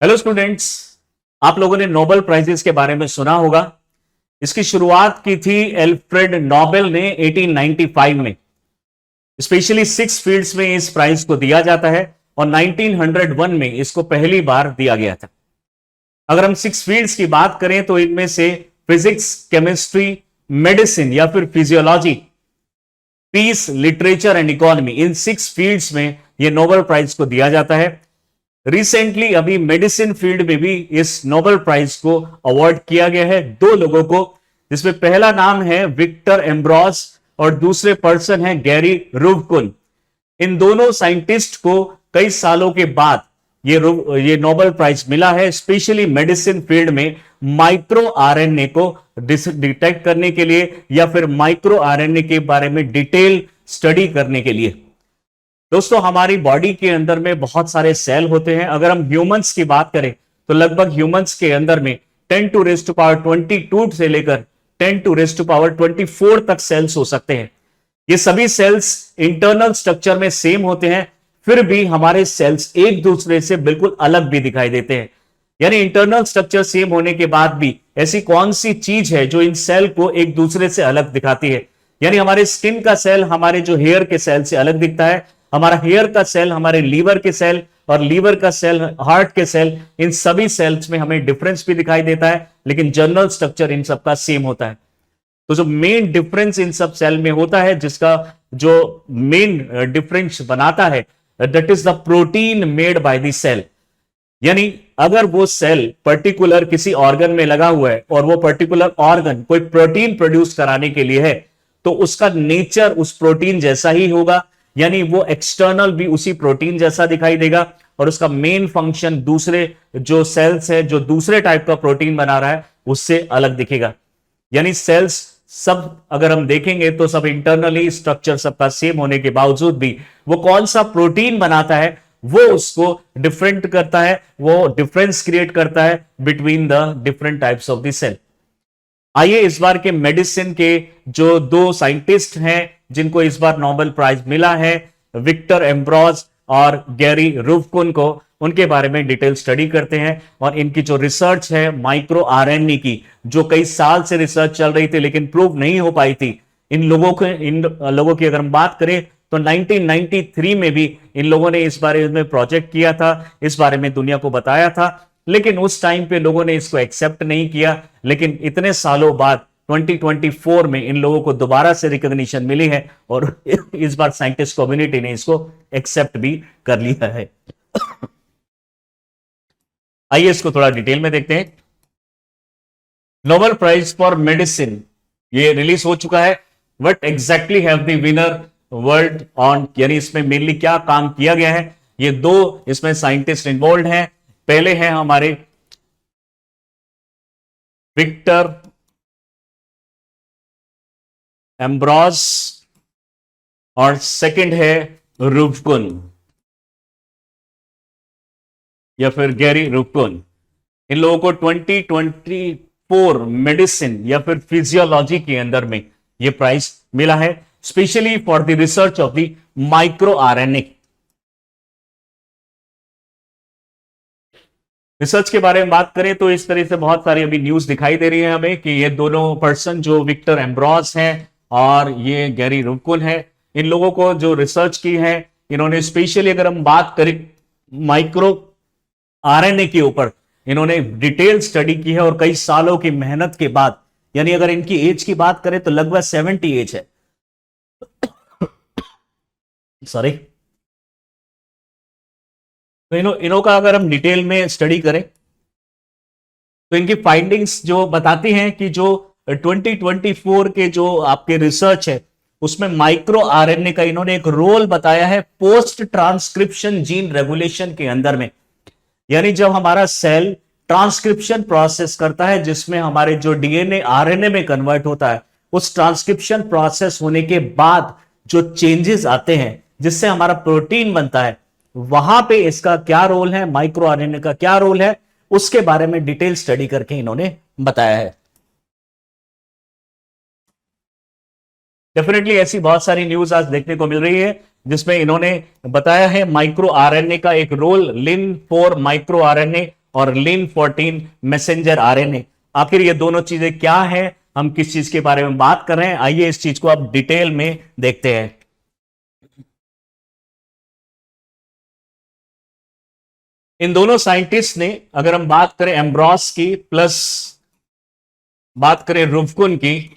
Hello students, आप लोगों ने नोबेल प्राइजेस के बारे में सुना होगा। इसकी शुरुआत की थी एल्फ्रेड नोबेल ने 1895 में। स्पेशली 6 फील्ड्स में इस प्राइज को दिया जाता है और 1901 में इसको पहली बार दिया गया था। अगर हम 6 फील्ड्स की बात करें तो इनमें से फिजिक्स, केमिस्ट्री, मेडिसिन या फिर physiology, peace, literature and economy, in 6 fields में यह नोबेल प्राइज को दिया जाता है। रिसेंटली अभी मेडिसिन फील्ड में भी इस नोबेल प्राइज को अवार्ड किया गया है 2 लोगों को, जिसमें पहला नाम है विक्टर एम्ब्रॉस और दूसरे पर्सन है गैरी रुवकुन। इन दोनों साइंटिस्ट को कई सालों के बाद ये नोबेल प्राइज मिला है, स्पेशली मेडिसिन फील्ड में माइक्रो आरएनए को डिटेक्ट करने के लिए या फिर माइक्रो आरएनए के बारे में डिटेल स्टडी करने के लिए। दोस्तों, हमारी बॉडी के अंदर में बहुत सारे सेल होते हैं। अगर हम ह्यूमंस की बात करें तो लगभग ह्यूमंस के अंदर में 10⁻22 से लेकर 10⁻24 तक सेल्स हो सकते हैं। ये सभी सेल्स इंटरनल स्ट्रक्चर में सेम होते हैं, फिर भी हमारे सेल्स एक दूसरे से बिल्कुल अलग भी दिखाई देते हैं। यानी इंटरनल स्ट्रक्चर सेम होने के बाद भी ऐसी कौन सी चीज है जो इन सेल को एक दूसरे से अलग दिखाती है। यानी हमारे स्किन का सेल हमारे जो हेयर के सेल से अलग दिखता है, हमारा हेयर का सेल हमारे लीवर के सेल, और लीवर का सेल हार्ट के सेल, इन सभी सेल्स में हमें डिफरेंस भी दिखाई देता है, लेकिन जनरल स्ट्रक्चर इन सबका सेम होता है। तो जो मेन डिफरेंस इन सब सेल में होता है, जिसका जो मेन डिफरेंस बनाता है, that is the protein made by the cell. यानी अगर वो सेल पर्टिकुलर किसी ऑर्गन में लगा हुआ है और वो पर्टिकुलर ऑर्गन कोई प्रोटीन प्रोड्यूस कराने के लिए है, तो उसका नेचर उस प्रोटीन जैसा ही होगा। यानी वो एक्सटर्नल भी उसी प्रोटीन जैसा दिखाई देगा और उसका मेन फंक्शन दूसरे जो सेल्स है, जो दूसरे टाइप का प्रोटीन बना रहा है, उससे अलग दिखेगा। यानी सेल्स सब अगर हम देखेंगे तो सब इंटरनली स्ट्रक्चर सबका सेम होने के बावजूद भी वो कौन सा प्रोटीन बनाता है, वो उसको डिफरेंट करता है, वो डिफरेंस क्रिएट करता है between the different types of the cell. आइए इस बार के मेडिसिन के जो 2 साइंटिस्ट हैं जिनको इस बार नोबेल प्राइज मिला है, विक्टर एम्ब्रॉस और गैरी रुवकुन को, उनके बारे में डिटेल स्टडी करते हैं। और इनकी जो रिसर्च है माइक्रो आरएनए की, जो कई साल से रिसर्च चल रही थी लेकिन प्रूव नहीं हो पाई थी, इन लोगों की अगर हम बात करें तो 1993 में भी इन लोगों ने इस बारे में प्रोजेक्ट किया था, इस बारे में दुनिया को बताया था, लेकिन उस टाइम पे लोगों ने इसको एक्सेप्ट नहीं किया। लेकिन इतने सालों बाद 2024 में इन लोगों को दोबारा से रिकॉग्निशन मिली है और इस बार साइंटिस्ट कम्युनिटी ने इसको एक्सेप्ट भी कर लिया है। आइए इसको थोड़ा डिटेल में देखते हैं। नोबेल प्राइज फॉर मेडिसिन ये रिलीज हो चुका है। What exactly have the winner world on, यानी इसमें मेनली क्या काम किया गया है। ये 2 इसमें साइंटिस्ट इन्वॉल्व हैं। पहले हैं हमारे विक्टर एम्ब्रॉस और सेकंड है रुवकुन या फिर गैरी रुवकुन। इन लोगों को 2024 मेडिसिन या फिर फिजियोलॉजी के अंदर में यह प्राइज मिला है, specially for the research of the micro RNA. Research के बारे में बात करें तो इस तरह से बहुत सारी अभी न्यूज दिखाई दे रही है हमें कि ये दोनों पर्सन जो विक्टर एम्ब्रॉस हैं और ये गैरी रुवकुन है, इन लोगों को जो रिसर्च की है, इन्होंने स्पेशली अगर हम बात करें माइक्रो आरएनए के ऊपर, इन्होंने डिटेल स्टडी की है और कई सालों की मेहनत के बाद, यानी अगर इनकी एज की बात करें तो लगभग 70 एज है। सॉरी। तो इन्हों का अगर हम डिटेल में स्टडी करें तो इनकी फाइंडिंग्स जो बताती हैं कि जो 2024 के जो आपके रिसर्च है उसमें माइक्रो आरएनए का इन्होंने एक रोल बताया है पोस्ट ट्रांसक्रिप्शन जीन रेगुलेशन के अंदर में। यानी जब हमारा सेल ट्रांसक्रिप्शन प्रोसेस करता है, जिसमें हमारे जो डीएनए आरएनए में कन्वर्ट होता है, उस ट्रांसक्रिप्शन प्रोसेस होने के बाद जो चेंजेस आते हैं जिससे हमारा प्रोटीन बनता है, वहां पे इसका क्या रोल है, माइक्रो आरएनए का क्या रोल है, उसके बारे में डिटेल स्टडी करके इन्होंने बताया है। डेफिनेटली ऐसी बहुत सारी न्यूज आज देखने को मिल रही है जिसमें इन्होंने बताया है माइक्रो आरएनए का एक रोल, लिन 4 माइक्रो आरएनए और लिन 14 मैसेंजर आरएनए। आखिर ये दोनों चीजें क्या है, हम किस चीज के बारे में बात कर रहे हैं, आइए इस चीज को अब डिटेल में देखते हैं। इन दोनों साइंटिस्ट ने, अगर हम बात करें एम्ब्रॉस की प्लस बात करें रुफकुन की,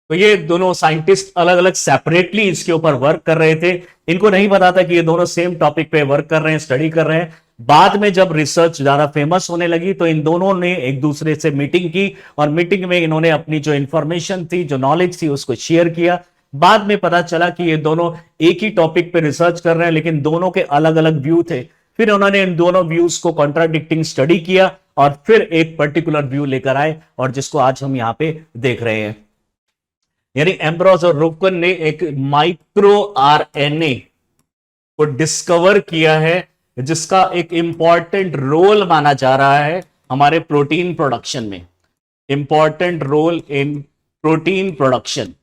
तो ये दोनों साइंटिस्ट अलग अलग सेपरेटली इसके ऊपर वर्क कर रहे थे। इनको नहीं पता था कि ये दोनों सेम टॉपिक पे वर्क कर रहे हैं, स्टडी कर रहे हैं। बाद में जब रिसर्च ज्यादा फेमस होने लगी तो इन दोनों ने एक दूसरे से मीटिंग की और मीटिंग में इन्होंने अपनी जो इंफॉर्मेशन थी, जो नॉलेज थी, उसको शेयर किया। बाद में पता चला कि ये दोनों एक ही टॉपिक पे रिसर्च कर रहे हैं, लेकिन दोनों के अलग अलग व्यू थे। फिर उन्होंने इन दोनों व्यूज को कॉन्ट्राडिक्टिंग स्टडी किया और फिर एक पर्टिकुलर व्यू लेकर आए, और जिसको आज हम यहां पे देख रहे हैं। यानी एम्ब्रोस और रुफकुन ने एक माइक्रो आरएनए को डिस्कवर किया है, जिसका एक इंपॉर्टेंट रोल माना जा रहा है हमारे प्रोटीन प्रोडक्शन में। Important role in protein production.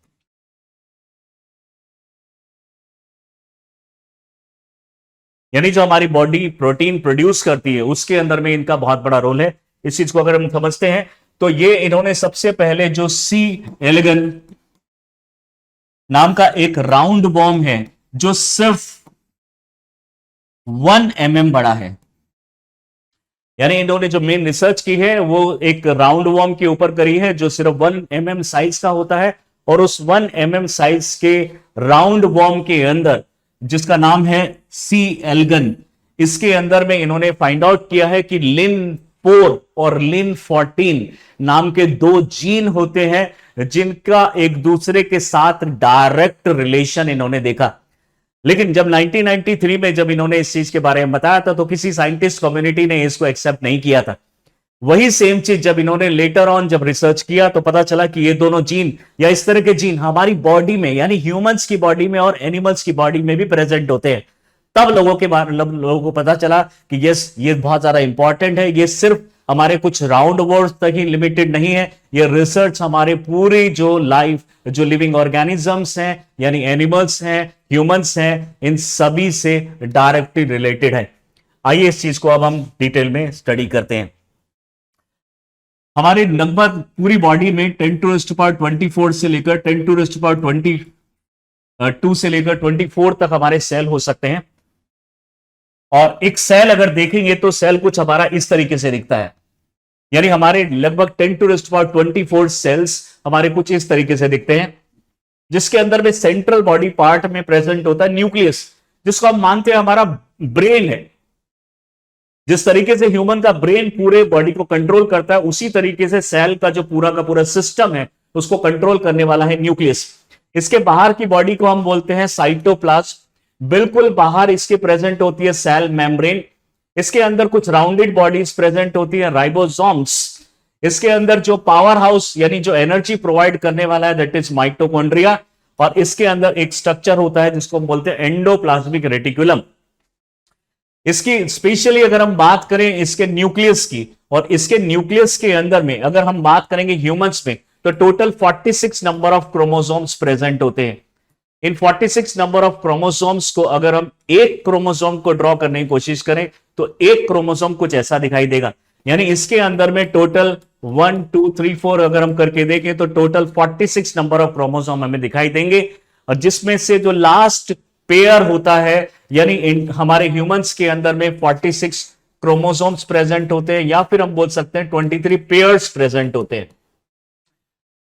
यानी जो हमारी बॉडी प्रोटीन प्रोड्यूस करती है उसके अंदर में इनका बहुत बड़ा रोल है। इस चीज को अगर हम समझते हैं तो ये इन्होंने सबसे पहले जो सी एलिगन नाम का एक राउंड बॉम्ब है जो सिर्फ 1 mm बड़ा है, यानी इन्होंने जो मेन रिसर्च की है वो एक राउंड वॉर्म के ऊपर करी है जो सिर्फ 1 mm साइज का होता है। और उस 1 mm साइज के राउंड वॉर्म के अंदर, जिसका नाम है सी एल्गन, इसके अंदर में इन्होंने फाइंड आउट किया है कि लिन 4 और लिन 14 नाम के 2 जीन होते हैं जिनका एक दूसरे के साथ डायरेक्ट रिलेशन इन्होंने देखा। लेकिन जब 1993 में जब इन्होंने इस चीज के बारे में बताया था तो किसी साइंटिस्ट कम्युनिटी ने इसको एक्सेप्ट नहीं किया था। वही सेम चीज जब इन्होंने लेटर ऑन जब रिसर्च किया तो पता चला कि ये दोनों जीन या इस तरह के जीन हमारी बॉडी में, यानी ह्यूमंस की बॉडी में और एनिमल्स की बॉडी में भी प्रेजेंट होते हैं। तब लोगों को पता चला कि यस, ये बहुत ज्यादा इंपॉर्टेंट है। ये सिर्फ हमारे कुछ राउंड वर्ड्स तक ही लिमिटेड नहीं है, ये रिसर्च हमारे पूरी जो लाइफ, जो लिविंग ऑर्गेनिजम्स हैं, यानी एनिमल्स हैं, ह्यूमंस हैं, इन सभी से डायरेक्टली रिलेटेड है। आइए इस चीज को अब हम डिटेल में स्टडी करते हैं। हमारे लगभग पूरी बॉडी में 10⁻24 से लेकर 10⁻22 से लेकर 24 तक हमारे सेल हो सकते हैं। और एक सेल अगर देखेंगे तो सेल कुछ हमारा इस तरीके से दिखता है, यानी हमारे लगभग 10⁻24 सेल्स हमारे कुछ इस तरीके से दिखते हैं, जिसके अंदर में सेंट्रल बॉडी पार्ट में प्रेजेंट होता है न्यूक्लियस, जिसको हम मानते हैं हमारा ब्रेन है। जिस तरीके से ह्यूमन का ब्रेन पूरे बॉडी को कंट्रोल करता है, उसी तरीके से सेल का जो पूरा का पूरा सिस्टम है उसको कंट्रोल करने वाला है न्यूक्लियस। इसके बाहर की बॉडी को हम बोलते हैं साइटोप्लाज्म। बिल्कुल बाहर इसके प्रेजेंट होती है सेल मेम्ब्रेन। इसके अंदर कुछ राउंडेड बॉडीज प्रेजेंट होती है, राइबोसोम्स। इसके अंदर जो पावर हाउस यानी जो एनर्जी प्रोवाइड करने वाला है, दैट इज माइटोकॉन्ड्रिया। और इसके अंदर एक स्ट्रक्चर होता है जिसको हम बोलते हैं एंडोप्लाज्मिक रेटिकुलम। इसकी स्पेशली अगर हम बात करें इसके न्यूक्लियस की, और इसके न्यूक्लियस के अंदर में अगर हम बात करेंगे ह्यूमंस में, तो total 46 number of chromosomes present होते हैं। इन 46 नंबर ऑफ क्रोमोसोम्स को अगर हम एक क्रोमोसोम को ड्रॉ करने की कोशिश करें तो एक क्रोमोसोम कुछ ऐसा दिखाई देगा। यानी इसके अंदर में टोटल 1 2 3 4 अगर हम करके देखें तो टोटल 46 नंबर ऑफ क्रोमोसोम हमें दिखाई देंगे। और जिसमें से जो लास्ट पेयर होता है, यानी हमारे ह्यूमंस के अंदर में 46 क्रोमोसोम्स प्रेजेंट होते हैं, या फिर हम बोल सकते हैं 23 पेयर्स प्रेजेंट होते हैं।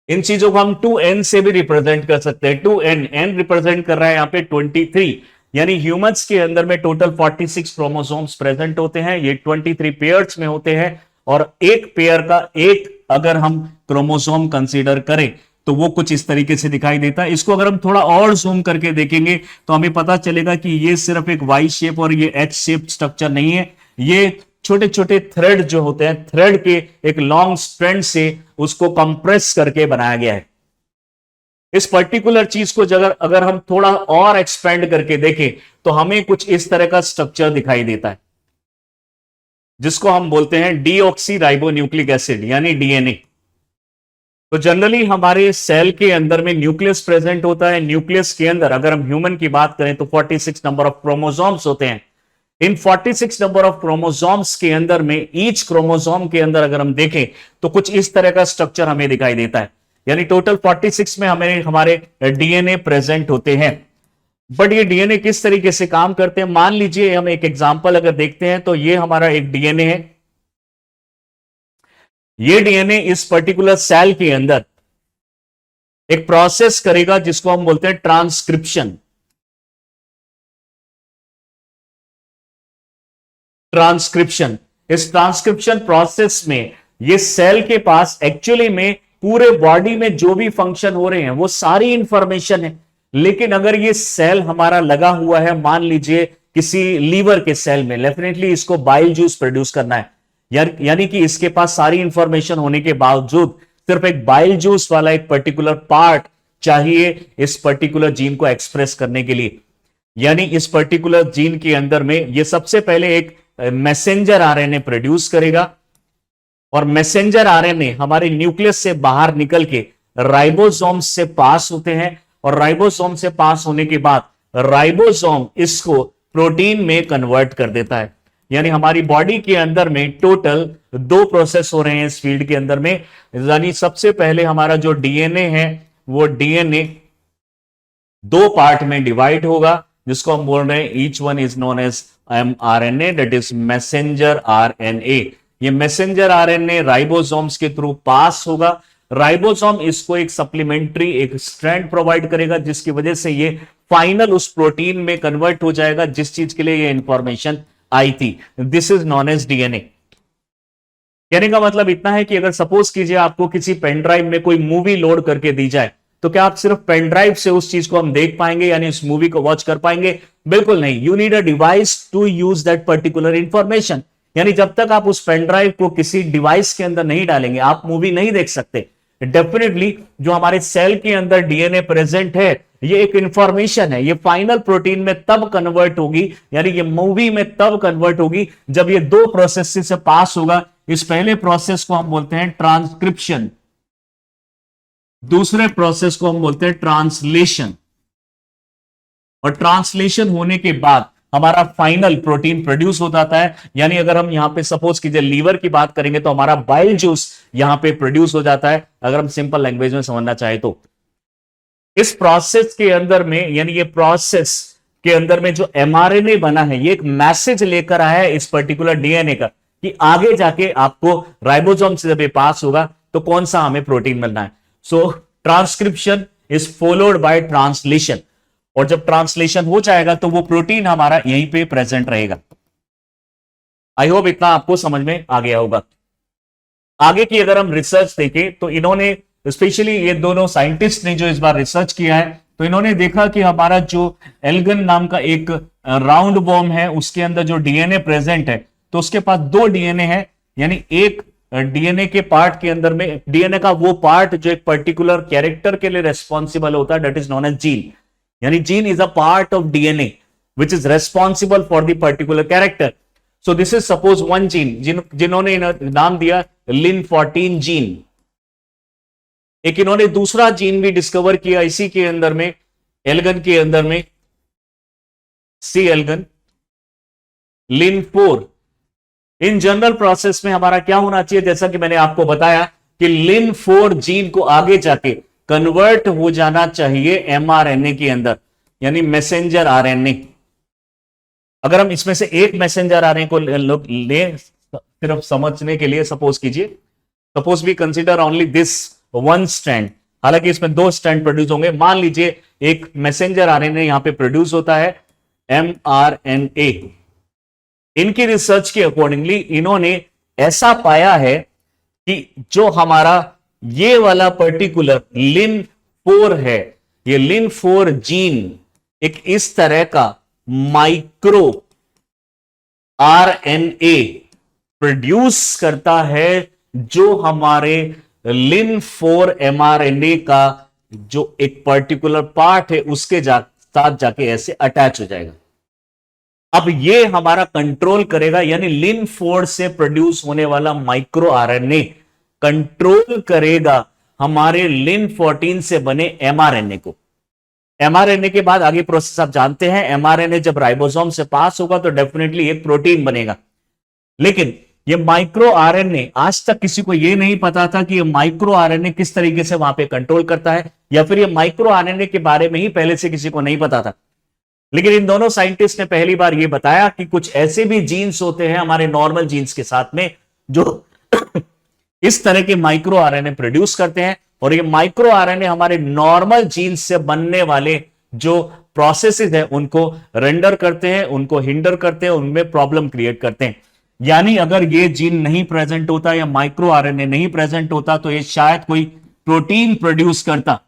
इन चीजों को हम 2n से भी रिप्रेजेंट कर सकते हैं। 2n, n रिप्रेजेंट कर रहा है यहां पे 23, यानी ह्यूमंस के अंदर में टोटल 46 क्रोमोसोम्स प्रेजेंट होते हैं। ये 23 पेयर्स में होते हैं, और एक पेयर का एक अगर हम क्रोमोसोम कंसीडर करें तो वो कुछ इस तरीके से दिखाई देता है। इसको अगर हम थोड़ा और जूम करके देखेंगे तो हमें पता चलेगा कि ये सिर्फ एक वाई शेप और ये एच शेप स्ट्रक्चर नहीं है। ये छोटे छोटे थ्रेड जो होते हैं, थ्रेड के एक लॉन्ग स्ट्रैंड से उसको कंप्रेस करके बनाया गया है। इस पर्टिकुलर चीज को अगर हम थोड़ा और एक्सपेंड करके देखें तो हमें कुछ इस तरह का स्ट्रक्चर दिखाई देता है, जिसको हम बोलते हैं डीऑक्सी राइबोन्यूक्लिक एसिड, यानी डीएनए। तो जनरली हमारे सेल के अंदर में न्यूक्लियस प्रेजेंट होता है। न्यूक्लियस के अंदर अगर हम ह्यूमन की बात करें तो 46 नंबर ऑफ क्रोमोसोम्स होते हैं। इन 46 नंबर ऑफ क्रोमोसोम्स के अंदर में ईच क्रोमोसोम के अंदर अगर हम देखें तो कुछ इस तरह का स्ट्रक्चर हमें दिखाई देता है, यानी टोटल 46 में हमें हमारे डीएनए प्रेजेंट होते हैं। बट ये डीएनए किस तरीके से काम करते हैं, मान लीजिए हम एक एग्जांपल अगर देखते हैं तो ये हमारा एक डीएनए है। ये डीएनए इस पर्टिकुलर सेल के अंदर एक प्रोसेस करेगा जिसको हम बोलते हैं ट्रांसक्रिप्शन। ट्रांसक्रिप्शन, इस ट्रांसक्रिप्शन प्रोसेस में ये सेल के पास एक्चुअली में पूरे बॉडी में जो भी फंक्शन हो रहे हैं वो सारी इंफॉर्मेशन है। लेकिन अगर ये सेल हमारा लगा हुआ है मान लीजिए किसी लीवर के सेल में, डेफिनेटली इसको बाइल जूस प्रोड्यूस करना है, यानी कि इसके पास सारी इंफॉर्मेशन होने के बावजूद सिर्फ एक बाइल जूस वाला एक पर्टिकुलर पार्ट चाहिए इस पर्टिकुलर जीन को एक्सप्रेस करने के लिए। यानी इस पर्टिकुलर जीन के अंदर में ये सबसे पहले एक मैसेंजर आरएनए प्रोड्यूस करेगा और मैसेंजर आरएनए हमारे न्यूक्लियस से बाहर निकल के राइबोसोम से पास होते हैं और राइबोसोम से पास होने के बाद राइबोसोम इसको प्रोटीन में कन्वर्ट कर देता है। यानी हमारी बॉडी के अंदर में टोटल 2 प्रोसेस हो रहे हैं इस फील्ड के अंदर में। यानी सबसे पहले हमारा जो डीएनए है वो डीएनए 2 पार्ट में डिवाइड होगा जिसको हम बोल रहे हैं each one is known as mRNA, that is messenger RNA. ये मैसेंजर आरएनए राइबोसोम्स के थ्रू पास होगा, राइबोसोम इसको एक सप्लीमेंट्री एक स्ट्रैंड प्रोवाइड करेगा जिसकी वजह से ये फाइनल उस प्रोटीन में कन्वर्ट हो जाएगा जिस चीज के लिए ये इंफॉर्मेशन आई थी। This is known as DNA. कहने का मतलब इतना है कि अगर सपोज कीजिए आपको किसी पेन ड्राइव में कोई मूवी लोड करके दी जाए तो क्या आप सिर्फ पेन ड्राइव से उस चीज को हम देख पाएंगे, यानी इस मूवी को वॉच कर पाएंगे? बिल्कुल नहीं। You need a device to use that particular information. यानी जब तक आप उस पेन ड्राइव को किसी डिवाइस के अंदर नहीं डालेंगे आप मूवी नहीं देख सकते। डेफिनेटली जो हमारे सेल के अंदर डीएनए प्रेजेंट है ये एक इंफॉर्मेशन है, ये फाइनल प्रोटीन में तब कन्वर्ट होगी, यानी ये मूवी में तब कन्वर्ट होगी जब ये 2 प्रोसेस से पास होगा। इस पहले प्रोसेस को हम बोलते हैं ट्रांसक्रिप्शन, दूसरे प्रोसेस को हम बोलते हैं ट्रांसलेशन, और ट्रांसलेशन होने के बाद हमारा फाइनल प्रोटीन प्रोड्यूस हो जाता है। यानी अगर हम यहां पे सपोज कीजिए लीवर की बात करेंगे तो हमारा बाइल जूस यहां पे प्रोड्यूस हो जाता है, अगर हम सिंपल लैंग्वेज में समझना चाहे तो। इस प्रोसेस के अंदर में, यानी ये प्रोसेस के अंदर में जो एमआरएनए बना है ये एक मैसेज लेकर आया है इस पर्टिकुलर डीएनए का कि आगे जाके आपको राइबोसोम से जब ये पास होगा तो कौन सा हमें प्रोटीन मिलना है। So transcription is followed by translation, और जब ट्रांसलेशन हो जाएगा तो वो प्रोटीन हमारा यहीं पे प्रेजेंट रहेगा। आई होप इतना आपको समझ में आ गया होगा। आगे की अगर हम रिसर्च देखें तो इन्होंने स्पेशली ये दोनों साइंटिस्ट ने जो इस बार रिसर्च किया है तो इन्होंने देखा कि हमारा जो एल्गन नाम का एक राउंड वॉर्म है उसके अंदर जो डीएनए प्रेजेंट है तो उसके पास 2 डीएनए है, यानी एक डीएनए के पार्ट के अंदर में डीएनए का वो पार्ट जो एक पर्टिकुलर कैरेक्टर के लिए रेस्पॉन्सिबल होता है, that is known as gene. यानी gene is a part of DNA which is responsible for the particular character. So this is suppose one gene जिन्होंने नाम दिया लिन14 जीन। एक इन्होंने दूसरा जीन भी डिस्कवर किया इसी के अंदर में, एल्गन के अंदर में, सी एल्गन लिन4। इन जनरल प्रोसेस में हमारा क्या होना चाहिए, जैसा कि मैंने आपको बताया कि लिन4 जीन को आगे जाके कन्वर्ट हो जाना चाहिए एमआरएनए के अंदर, यानी मैसेंजर आरएनए। अगर हम इसमें से एक मैसेंजर आरएनए को ले सिर्फ समझने के लिए, सपोज कीजिए, suppose we consider only this one strand, हालांकि इसमें 2 स्ट्रैंड प्रोड्यूस होंगे। मान लीजिए एक मैसेंजर आरएनए यहां पे प्रोड्यूस होता है एमआरएनए। इनकी रिसर्च के अकॉर्डिंगली इन्होंने ऐसा पाया है कि जो हमारा ये वाला पर्टिकुलर लिन4 है, ये लिन4 जीन एक इस तरह का माइक्रो आरएनए प्रोड्यूस करता है जो हमारे लिन4 एमआरएनए का जो एक पर्टिकुलर पार्ट है उसके साथ जाके ऐसे अटैच हो जाएगा। अब ये हमारा कंट्रोल करेगा, यानी लिन4 से प्रोड्यूस होने वाला माइक्रो आरएनए कंट्रोल करेगा हमारे लिन14 से बने एमआरएनए को। एमआरएनए के बाद आगे प्रोसेस आप जानते हैं, एमआरएनए जब राइबोसोम से पास होगा तो डेफिनेटली एक प्रोटीन बनेगा। लेकिन ये माइक्रो आरएनए, आज तक किसी को ये नहीं पता था कि ये माइक्रो आरएनए किस तरीके से वहां पे कंट्रोल करता है, या फिर ये माइक्रो आरएनए के बारे में ही पहले से किसी को नहीं पता था। लेकिन इन दोनों साइंटिस्ट ने पहली बार ये बताया कि कुछ ऐसे भी जीन्स होते हैं हमारे नॉर्मल जीन्स के साथ में जो इस तरह के माइक्रो आरएनए प्रोड्यूस करते हैं, और ये माइक्रो आरएनए हमारे नॉर्मल जीन्स से बनने वाले जो प्रोसेसेस है उनको रेंडर करते हैं, उनको हिंडर करते हैं, उनमें प्रॉब्लम क्रिएट करते हैं। यानी अगर ये जीन नहीं प्रेजेंट होता या माइक्रो आरएनए नहीं प्रेजेंट होता तो ये शायद कोई प्रोटीन प्रोड्यूस करता।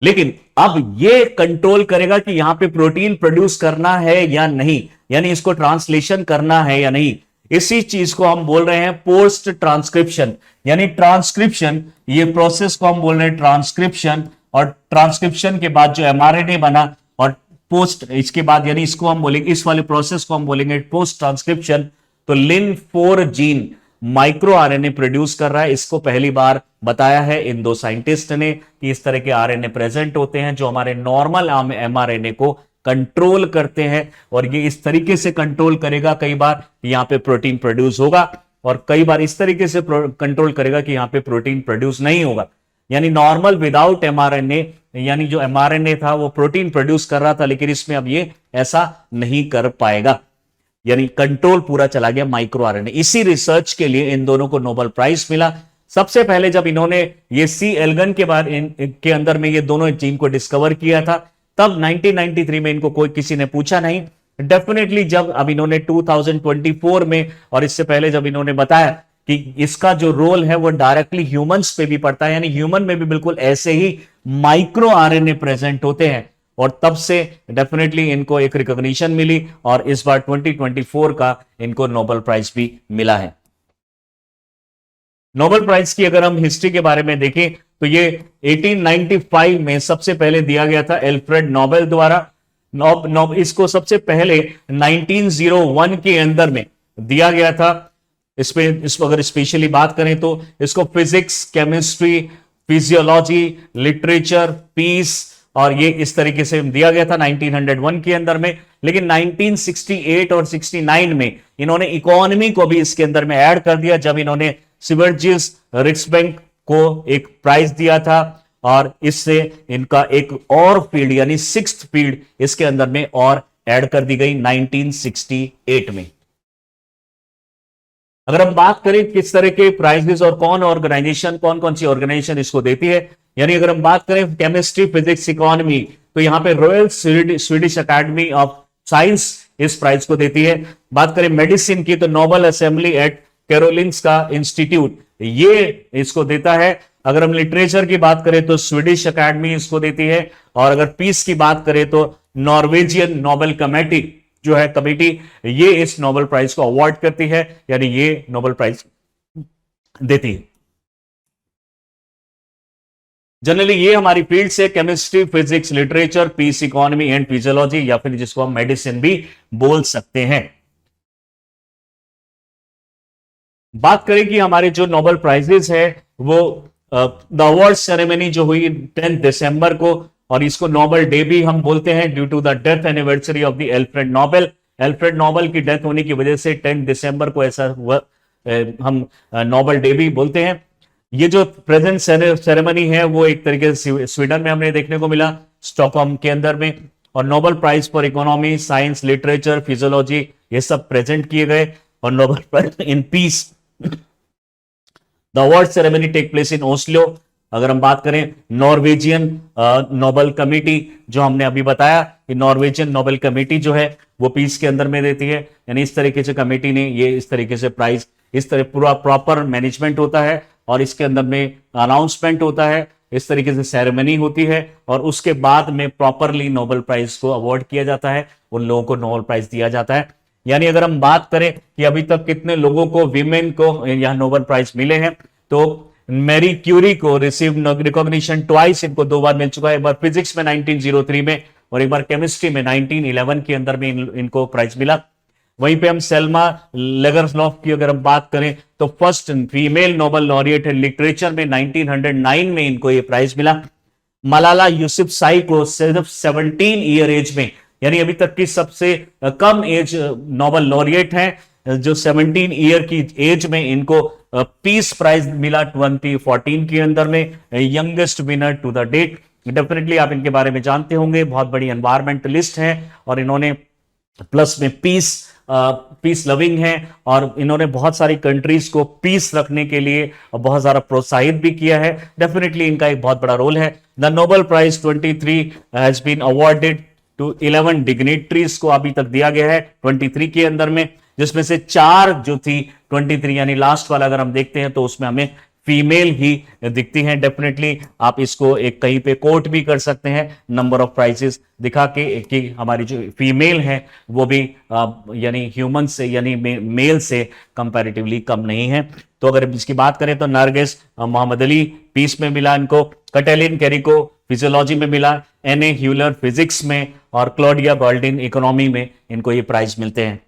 लेकिन अब ये कंट्रोल करेगा कि यहां पे प्रोटीन प्रोड्यूस करना है या नहीं, यानी इसको ट्रांसलेशन करना है या नहीं। इसी चीज को हम बोल रहे हैं पोस्ट ट्रांसक्रिप्शन, यानी ट्रांसक्रिप्शन, ये प्रोसेस को हम बोल रहे हैं ट्रांसक्रिप्शन। और ट्रांसक्रिप्शन के बाद जो एमआरएनए बना और पोस्ट, इसके बाद यानी इसको हम बोलेंगे, इस वाले प्रोसेस को हम बोलेंगे पोस्ट ट्रांसक्रिप्शन। तो लिन4 जीन माइक्रो आरएनए प्रोड्यूस कर रहा है। इसको पहली बार बताया है इन दो साइंटिस्ट ने कि इस तरह के आरएनए प्रेजेंट होते हैं जो हमारे नॉर्मल एमआरएनए को कंट्रोल करते हैं, और ये इस तरीके से कंट्रोल करेगा, कई बार यहां पे प्रोटीन प्रोड्यूस होगा और कई बार इस तरीके से कंट्रोल करेगा कि यहां पे प्रोटीन प्रोड्यूस नहीं होगा। यानी नॉर्मल विदाउट एमआरएनए, यानी जो एमआरएनए था वो प्रोटीन प्रोड्यूस कर रहा था, लेकिन इसमें अब ये ऐसा नहीं कर पाएगा, यानी कंट्रोल पूरा चला गया माइक्रो आरएनए। इसी रिसर्च के लिए इन दोनों को नोबेल प्राइज मिला। सबसे पहले जब इन्होंने ये सी एल्गन के के अंदर में ये दोनों जीन को डिस्कवर किया था, तब 1993 में इनको कोई किसी ने पूछा नहीं। डेफिनेटली जब अब इन्होंने 2024 में, और इससे पहले जब इन्होंने बताया कि इसका जो रोल है वो डायरेक्टली ह्यूमंस पे भी पड़ता है, यानी ह्यूमन में भी बिल्कुल ऐसे ही माइक्रो आरएनए प्रेजेंट होते हैं, और तब से डेफिनेटली इनको एक रिकॉग्निशन मिली, और इस बार 2024 का इनको नोबेल प्राइज भी मिला है। नोबेल प्राइज की अगर हम हिस्ट्री के बारे में देखें तो ये 1895 में सबसे पहले दिया गया था एल्फ्रेड नोबेल द्वारा। इसको सबसे पहले 1901 के अंदर में दिया गया था। इस अगर स्पेशली बात करें तो इसको physics, chemistry, physiology, literature, peace, और ये इस तरीके से दिया गया था 1901 के अंदर में। लेकिन 1968 और 69 में इन्होंने इकोनॉमी को भी इसके अंदर में ऐड कर दिया, जब इन्होंने सिवर्जिस रिक्सबैंक को एक प्राइज दिया था, और इससे इनका एक और फील्ड यानी सिक्स्थ फील्ड इसके अंदर में और ऐड कर दी गई 1968 में। अगर हम बात करें किस तरह के प्राइजेस और कौन कौन सी ऑर्गेनाइजेशन इसको देती है, यानी अगर हम बात करें केमिस्ट्री, फिजिक्स, इकोनॉमी, तो यहां पे Royal Swedish Academy of Science इस प्राइज को देती है। बात करें मेडिसिन की तो Nobel Assembly at Karolinska Institute ये इसको देता है। अगर हम लिटरेचर की बात करें तो स्वीडिश अकेडमी इसको देती है, और अगर पीस की बात करें तो नॉर्वेजियन नोबेल कमेटी जो है कमेटी, ये इस नोबेल प्राइज को अवार्ड करती है, यानी ये नोबेल प्राइज देती है। जनरली ये हमारी फील्ड से chemistry, physics, literature, peace, economy and physiology, या फिर जिसको हम मेडिसिन भी बोल सकते हैं। बात करें कि हमारे जो नोबेल प्राइजेस है वो द अवार्ड सेरेमनी जो हुई 10 दिसंबर को, और इसको नोबेल डे भी हम बोलते हैं due to the death anniversary of the Alfred Nobel. Alfred Nobel की डेथ होने की वजह से 10 दिसंबर को ऐसा हुआ, हम नोबेल डे भी बोलते हैं। ये जो प्रेजेंट सेरेमनी है वो एक तरीके से स्वीडन में हमने देखने को मिला, स्टॉकहोम के अंदर में, और Nobel prize for economy, science, literature, physiology ये सब प्रेजेंट किए गए। और Nobel prize in peace, the award ceremony take place in Oslo. अगर हम बात करें नॉर्वेजियन नोबेल कमेटी, जो हमने अभी बताया कि नॉर्वेजियन नोबेल कमेटी जो है वो पीस के अंदर में देती है, यानी इस तरीके से कमेटी ने ये इस तरीके से प्राइज, इस तरह पूरा प्रॉपर मैनेजमेंट होता है, और इसके अंदर में अनाउंसमेंट होता है, इस तरीके से सेरेमनी होती है, और उसके बाद में प्रॉपरली नोबेल प्राइज को अवार्ड किया जाता है, उन लोगों को नोबेल प्राइज दिया जाता है। यानी अगर हम बात करें कि अभी तक कितने लोगों को, विमेन को यहां नोबेल प्राइज मिले हैं, तो मैरी क्यूरी को रिसीव रिकॉग्निशन ट्वाइस, इनको 2 बार मिल चुका है, एक बार फिजिक्स में 1903 में और एक बार केमिस्ट्री में 1911 के अंदर में इनको प्राइज मिला। वहीं पे हम सेल्मा लेगरलॉफ की अगर हम बात करें तो फर्स्ट फीमेल नोबेल लॉरिएट है लिटरेचर में 1909 में इनको ये प्राइज मिला। मलाला यूसुफजई को सिर्फ 17 ईयर एज में, यानी अभी तक की सबसे कम एज नोबेल लॉरिएट हैं जो 17 ईयर की एज में इनको पीस प्राइज मिला 2014 के अंदर में, youngest winner to the date. Definitely आप इनके बारे में जानते होंगे, बहुत बड़ी एनवायरमेंटलिस्ट हैं और इन्होंने प्लस में पीस लविंग है और इन्होंने बहुत सारी कंट्रीज को पीस रखने के लिए बहुत सारा प्रोत्साहित भी किया है। डेफिनेटली इनका एक बहुत बड़ा रोल है। The Nobel prize 23 has been awarded to 11 dignitaries को अभी तक दिया गया है 23 के अंदर में, जिसमें से 4 जो थी 23 यानी लास्ट वाला अगर हम देखते हैं तो उसमें हमें फीमेल ही दिखती हैं। डेफिनेटली आप इसको एक कहीं पे कोट भी कर सकते हैं नंबर ऑफ प्राइजेस दिखा के कि हमारी जो फीमेल है वो भी यानी ह्यूमन से यानी मेल से कंपैरेटिवली कम नहीं है। तो अगर इसकी बात करें तो नरगिस मोहम्मद अली पीस में मिला इनको, कैटलिन कैरिको फिजियोलॉजी में मिला, एन.ए. ह्यूलर फिजिक्स में और क्लॉडिया गोल्डिन इकोनॉमी में इनको ये प्राइज मिलते हैं।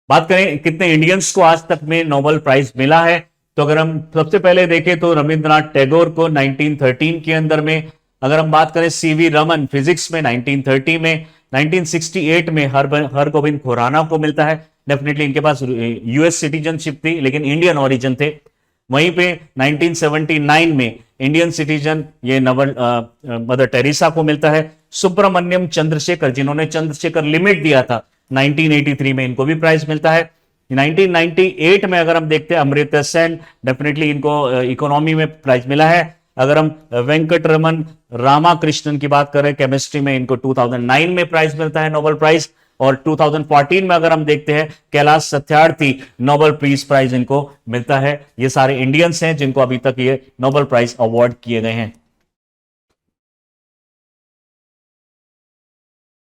बात करें कितने इंडियंस को आज तक में नोबेल प्राइज मिला है, तो अगर हम सबसे पहले देखें तो रविंद्रनाथ टैगोर को 1913 के अंदर में, अगर हम बात करें सीवी रमन फिजिक्स में 1930 में, 1968 में हरगोविंद खुराना को मिलता है। डेफिनेटली इनके पास यूएस सिटीजनशिप थी लेकिन इंडियन ओरिजिन थे। वहीं पे 1979 में इंडियन सिटीजन ये मदर टेरेसा को मिलता है। सुब्रमण्यम चंद्रशेखर जिन्होंने चंद्रशेखर लिमिट दिया था 1983 में, इनको भी प्राइज मिलता है। 1998 में अगर हम देखते हैं अमृता सेन, डेफिनेटली इनको इकोनॉमी में प्राइज मिला है। अगर हम वेंकटरमन रामाकृष्णन की बात करें केमिस्ट्री में, इनको 2009 में प्राइज मिलता है नोबेल प्राइज। और 2014 में अगर हम देखते हैं Kailash Satyarthi Nobel peace prize इनको मिलता है। ये सारे इंडियंस हैं जिनको अभी तक ये नोबेल प्राइज अवार्ड किए गए हैं।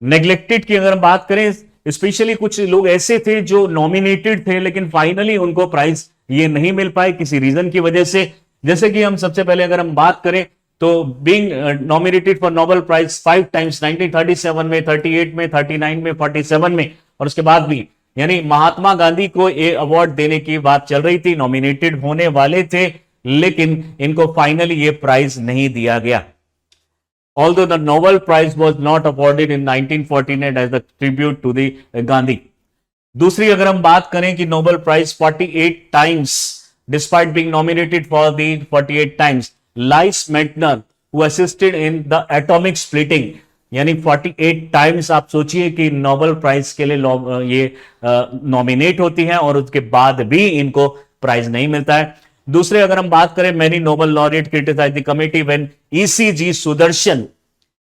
नेग्लेक्टेड की अगर हम बात करें, स्पेशली कुछ लोग ऐसे थे जो नॉमिनेटेड थे लेकिन फाइनली उनको प्राइज ये नहीं मिल पाए किसी रीजन की वजह से। जैसे कि हम सबसे पहले अगर हम बात करें तो being nominated for Nobel prize 5 times 1937 में, 38 में, 39 में, 47 में और उसके बाद भी, यानी महात्मा गांधी को ये अवार्ड देने की बात चल रही थी, नॉमिनेटेड होने वाले थे लेकिन इनको फाइनली ये प्राइज नहीं दिया गया। Although the Nobel Prize was not awarded in 1949 as a tribute to the Gandhi. दूसरी अगर हम बात करें कि Nobel prize 48 times despite being nominated for the 48 times, Lise Meitner who assisted in the atomic splitting, यानी 48 times आप सोचिए कि नोबेल प्राइज के लिए ये नॉमिनेट होती हैं और उसके बाद भी इनको प्राइज नहीं मिलता है। दूसरे अगर हम बात करें, many Nobel laureate criticise the committee when ECG Sudarshan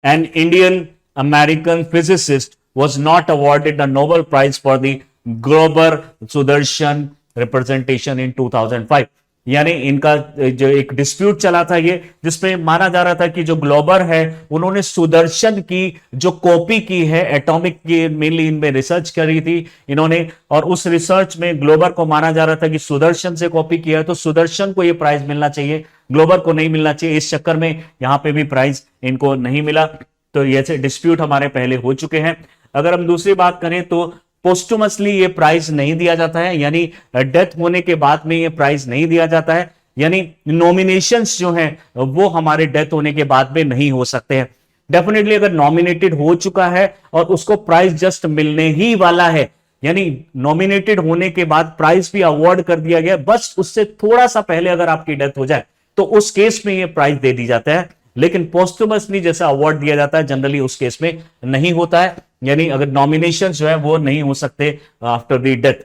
an Indian American physicist was not awarded the Nobel prize for the Glauber Sudarshan representation in 2005। यानी इनका जो एक डिस्प्यूट चला था ये, जिसमें माना जा रहा था कि जो ग्लोबर है उन्होंने सुदर्शन की जो कॉपी की है एटॉमिक की, मेनली इनमें रिसर्च करी थी इन्होंने, और उस रिसर्च में ग्लोबर को माना जा रहा था कि सुदर्शन से कॉपी किया है तो सुदर्शन को ये प्राइज मिलना चाहिए, ग्लोबर को नहीं मिलना चाहिए। इस चक्कर में यहां पे भी प्राइज इनको नहीं मिला। तो ये डिस्प्यूट हमारे पहले हो चुके हैं। अगर हम दूसरी बात करें तो पोस्टुमसली ये प्राइज नहीं दिया जाता है, यानी डेथ होने के बाद में ये प्राइज नहीं दिया जाता है, यानी नॉमिनेशंस जो हैं वो हमारे डेथ होने के बाद में नहीं हो सकते हैं। डेफिनेटली अगर नॉमिनेटेड हो चुका है और उसको प्राइज जस्ट मिलने ही वाला है, यानी नॉमिनेटेड होने के बाद प्राइज भी अवार्ड कर दिया गया, बस उससे थोड़ा सा पहले अगर आपकी डेथ हो जाए तो उस केस में ये प्राइज दे दी जाता है। लेकिन पोस्टुमसली जैसा अवार्ड दिया जाता है जनरली उस केस में नहीं होता है, यानी अगर नॉमिनेशन जो है वो नहीं हो सकते after the death.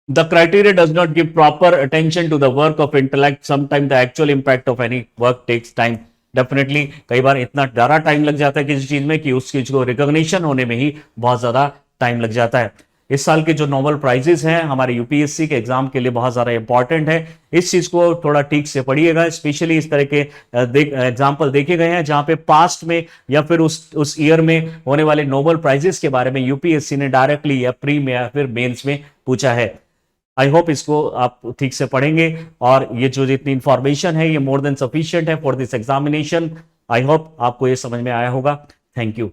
The criteria does not give proper attention to the work of intellect, sometime the actual impact of any work takes time. Definitely कई बार इतना ज्यादा टाइम लग जाता है किसी चीज में कि उस चीज को रिकॉग्निशन होने में ही बहुत ज्यादा टाइम लग जाता है। इस साल के जो नोबेल प्राइजेस हैं हमारे यूपीएससी के एग्जाम के लिए बहुत ज्यादा इंपॉर्टेंट है, इस चीज को थोड़ा ठीक से पढ़िएगा। स्पेशली इस तरह के एग्जाम्पल देखे गए हैं जहां पे पास्ट में या फिर उस ईयर में होने वाले नोबेल प्राइजेस के बारे में यूपीएससी ने डायरेक्टली या प्री में या फिर मेंस में पूछा है। आई होप इसको आप ठीक से पढ़ेंगे और ये जो जितनी इंफॉर्मेशन है ये मोर देन सफिशिएंट है for this examination. I hope आपको ये समझ में आया होगा। Thank you.